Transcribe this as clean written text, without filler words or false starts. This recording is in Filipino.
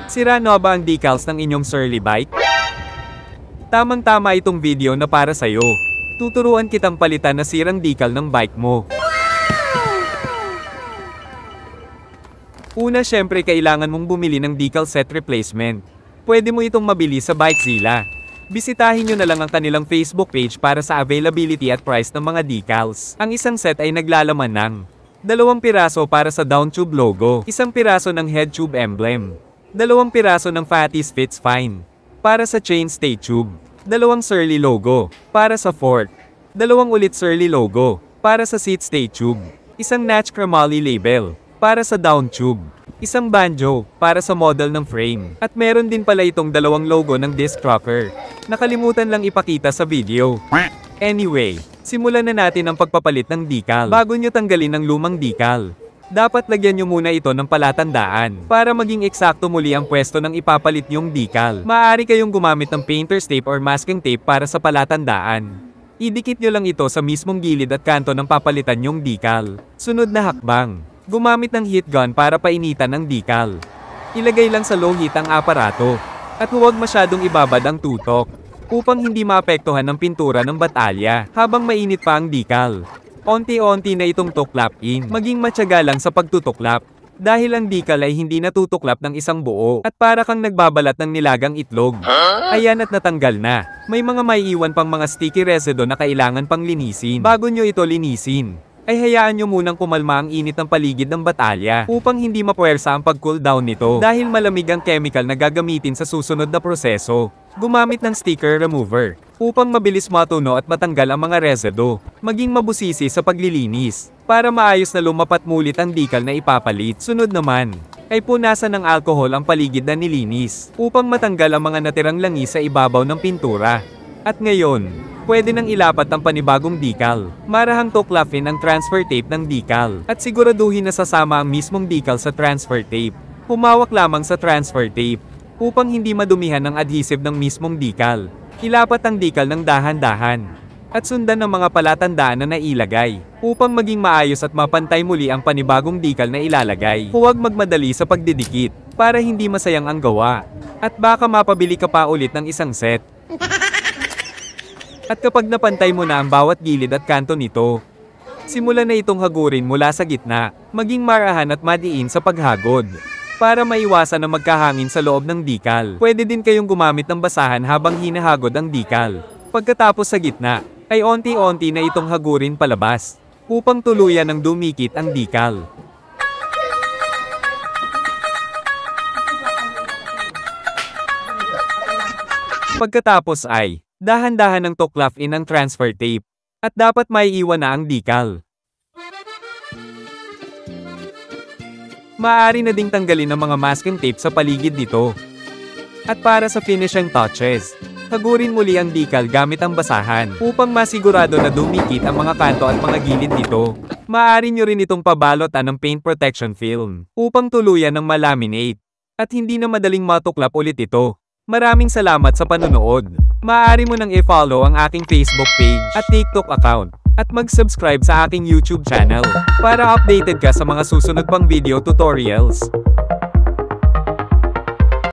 Sira na ba ang decals ng inyong Surly bike? Tamang-tama itong video na para sa'yo. Tuturuan kitang palitan na sirang decal ng bike mo. Una, syempre kailangan mong bumili ng decal set replacement. Pwede mo itong mabili sa Bikezilla. Bisitahin nyo na lang ang kanilang Facebook page para sa availability at price ng mga decals. Ang isang set ay naglalaman ng 2 piraso para sa down tube logo, 1 piraso ng head tube emblem, 2 piraso ng Fatty's Fits Fine para sa chainstay tube, 2 Surly logo para sa fork, 2 ulit Surly logo para sa seatstay tube, 1 Natch Chromoly label para sa down tube, 1 banjo para sa model ng frame, at meron din pala itong 2 logo ng disc rocker. Nakalimutan lang ipakita sa video. Anyway, simulan na natin ang pagpapalit ng decal. Bago nyo tanggalin ang lumang decal, dapat lagyan nyo muna ito ng palatandaan para maging eksakto muli ang pwesto ng ipapalit nyong decal. Maaari kayong gumamit ng painter's tape or masking tape para sa palatandaan. Idikit nyo lang ito sa mismong gilid at kanto ng papalitan nyong decal. Sunod na hakbang, gumamit ng heat gun para painitan ang decal. Ilagay lang sa low heat ang aparato, at huwag masyadong ibabad ang tutok, upang hindi maapektuhan ng pintura ng batalya habang mainit pa ang decal. Onti-onti na itong tuklapin. Maging matyaga lang sa pagtutuklap, dahil ang decal ay hindi natutuklap ng isang buo, at para kang nagbabalat ng nilagang itlog. Ayan, at natanggal na. May mga maiiwan pang mga sticky residue na kailangan pang linisin. Bago nyo ito linisin, ay hayaan nyo munang kumalma ang init ng paligid ng batalya upang hindi mapuwersa ang pag-cool down nito dahil malamig ang chemical na gagamitin sa susunod na proseso. Gumamit ng sticker remover upang mabilis matuno at matanggal ang mga residue. Maging mabusisi sa paglilinis para maayos na lumapat mulit ang decal na ipapalit. Sunod naman ay punasan ng alcohol ang paligid na nilinis upang matanggal ang mga natirang langis sa ibabaw ng pintura. At ngayon, pwede nang ilapat ang panibagong decal. Marahang tuklapin ang transfer tape ng decal at siguraduhin na sasama ang mismong decal sa transfer tape. Humawak lamang sa transfer tape upang hindi madumihan ang adhesive ng mismong decal. Ilapat ang decal ng dahan-dahan at sundan ng mga palatandaan na nailagay upang maging maayos at mapantay muli ang panibagong decal na ilalagay. Huwag magmadali sa pagdidikit para hindi masayang ang gawa at baka mapabili ka pa ulit ng isang set. At kapag napantay mo na ang bawat gilid at kanto nito, simulan na itong hagurin mula sa gitna, maging marahan at madiin sa paghagod, para maiwasan na magkahangin sa loob ng decal. Pwede din kayong gumamit ng basahan habang hinahagod ang decal. Pagkatapos sa gitna, ay onti-onti na itong hagurin palabas, upang tuluyan ng dumikit ang decal. Pagkatapos ay dahan-dahan ng tuklapin ang transfer tape, at dapat maiiwan na ang decal. Maaari na ding tanggalin ang mga masking tape sa paligid nito. At para sa finishing touches, hagurin muli ang decal gamit ang basahan upang masigurado na dumikit ang mga kanto at mga gilid nito. Maaari nyo rin itong pabalotan ng paint protection film upang tuluyan ng malaminate at hindi na madaling matuklap ulit ito. Maraming salamat sa panonood. Maaari mo nang i-follow ang aking Facebook page at TikTok account at mag-subscribe sa aking YouTube channel para updated ka sa mga susunod pang video tutorials.